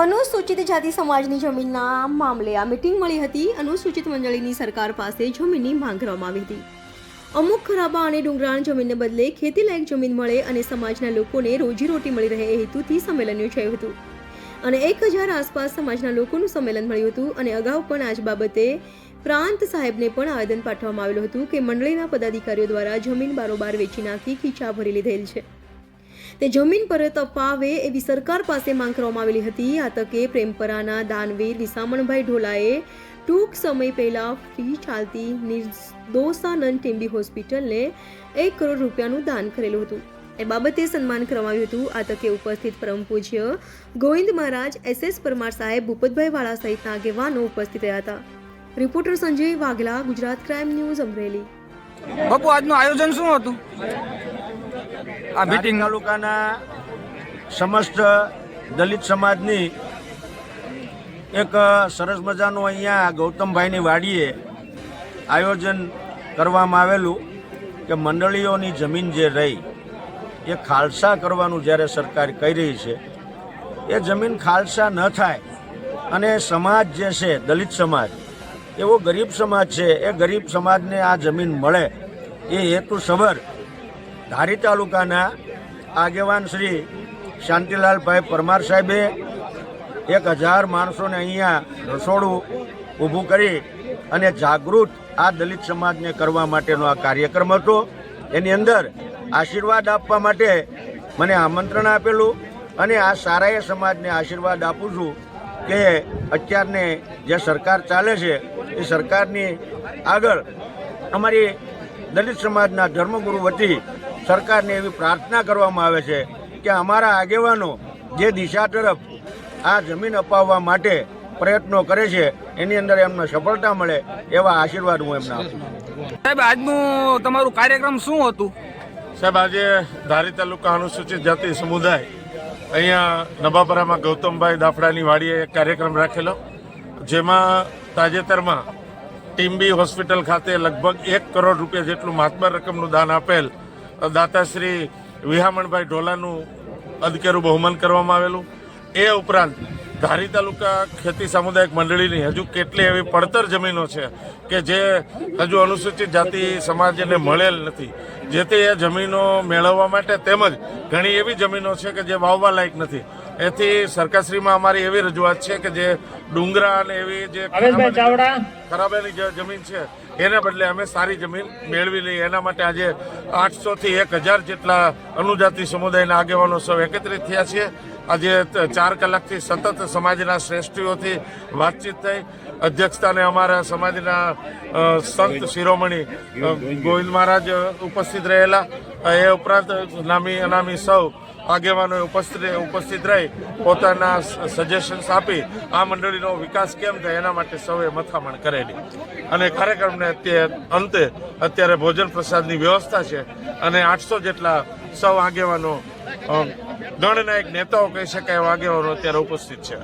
અનુસૂચિત જાતિ સમાજની જમીનના મામલે આ મીટિંગ મળી હતી। અનુસૂચિત મંડળીની સરકાર પાસે જમીનની માંગ કરવામાં આવી હતી। અમુક ખરાબા અને ડુંગરાળ જમીનને બદલે ખેતીલાયક જમીન મળે અને સમાજના લોકોને રોજીરોટી મળી રહે એ હેતુથી સંમેલન યોજાયું હતું અને 1000 આસપાસ સમાજના લોકોનું સંમેલન મળ્યું હતું અને અગાઉ પણ આ જ બાબતે પ્રાંત સાહેબને પણ આવેદન પાઠવવામાં આવેલું હતું કે મંડળીના પદાધિકારીઓ દ્વારા જમીન બારોબાર વેચી નાખી ખીચા ભરી લીધેલ છે, તે જમીન પરત અપાવે એવી સરકાર પાસે માંગ કરવામાં આવેલી હતી। આ તકે પ્રેમપરાના દાનવીર વિસામણભાઈ ઢોલાએ ટૂંક સમય પહેલા ફ્રી ચાલતી નિર્દોષાનંદ ટીમ્બી હોસ્પિટલને 1 કરોડ રૂપિયાનું દાન કરેલું હતું। એ બાબતે સન્માન કરવામાં આવ્યું હતું। આ તકે ઉપસ્થિત પરમ પૂજ્ય ગોવિંદ મહારાજ, SS પરમાર સાહેબ, ભૂપતભાઈ વાળા સહિતના આગેવાનો ઉપસ્થિત રહ્યા હતા। Reporter Sanjay Vaghela, Gujarat crime news, Amreli. બાપુ, આજનું આયોજન શું હતું? આ મીટિંગ તાલુકાના સમસ્ત દલિત સમાજની એક સરસ મજાનું અહીંયા ગૌતમભાઈની વાડીએ આયોજન કરવામાં આવેલું કે મંડળીઓની જમીન જે રહી એ ખાલસા કરવાનું જ્યારે સરકાર કહી રહી છે, એ જમીન ખાલસા ન થાય અને સમાજ જે છે દલિત સમાજ એવો ગરીબ સમાજ છે, એ ગરીબ સમાજને આ જમીન મળે એ હેતુસભર ધારી તાલુકાના આગેવાન શ્રી શાંતિલાલભાઈ પરમાર સાહેબે 1000 માણસોને અહીંયા રસોડું ઊભું કરી અને જાગૃત આ દલિત સમાજને કરવા માટેનો આ કાર્યક્રમ હતો। એની અંદર આશીર્વાદ આપવા માટે મને આમંત્રણ આપેલું અને આ સારાએ સમાજને આશીર્વાદ આપું છું કે અત્યારને જે સરકાર ચાલે છે એ સરકારની આગળ અમારી દલિત સમાજના ધર્મગુરુ વતી સરકારને એવી પ્રાર્થના કરવામાં આવે છે કે અમારા આગેવાનો જે દિશા તરફ આ જમીન અપાવવા માટે પ્રયત્નો કરે છે એની અંદર એમને સફળતા મળે એવા આશીર્વાદ હું એમને આપું છું। સાહેબ, આજનું તમારું કાર્યક્રમ શું હતું? સાહેબ, આજે ધારી તાલુકા અનુસૂચિત જાતિ સમુદાય અહીંયા નભાપરામાં ગૌતમભાઈ દાફડાની વાડીએ એક કાર્યક્રમ રાખેલો, જેમાં તાજેતરમાં ટીમ્બી હોસ્પિટલ ખાતે લગભગ 1 કરોડ રૂપિયા જેટલું મહાત્મા રકમનું દાન આપેલ દાતાશ્રી વિહામણભાઈ ઢોલાનું અદકેરું બહુમાન કરવામાં આવેલું। એ ઉપરાંત ધારી તાલુકા ખેતી સામુદાયિક મંડળીની હજુ કેટલી એવી પડતર જમીનો છે કે જે હજુ અનુસૂચિત જાતિ સમાજને મળેલ નથી, જેથી એ જમીનો મેળવવા માટે તેમજ ઘણી એવી જમીનો છે કે જે વાવવા લાયક નથી। એથી સરકારશ્રીમાં અમારી એવી રજૂઆત છે કે જે ડુંગરા અને એવી જે ખરાબેની જે જમીન છે એને બદલે અમે સારી જમીન મેળવી લઈએ, એના માટે આજે 800 થી 1000 જેટલા અનુજાતિ સમુદાયના આગેવાનો સૌ એકત્રિત થયા છીએ। આજે 4 કલાકથી સતત સમાજના શ્રેષ્ઠીઓથી વાતચીત થઈ। અધ્યક્ષતાને અમારા સમાજના સંત શિરોમણી ગોવિંદ મહારાજ ઉપસ્થિત રહેલા। એ ઉપરાંત નામી અનામી સૌ આગેવાનોએ ઉપસ્થિત રહી પોતાના સજેશન્સ આપી આ મંડળીનો વિકાસ કેમ થાય એના માટે સૌએ મથામણ કરેલી અને કાર્યક્રમને અંતે અત્યારે ભોજન પ્રસાદની વ્યવસ્થા છે અને 800 જેટલા સૌ આગેવાનો ગણનાયક નેતાઓ કહી શકાય એવા આગેવાનો અત્યારે ઉપસ્થિત છે।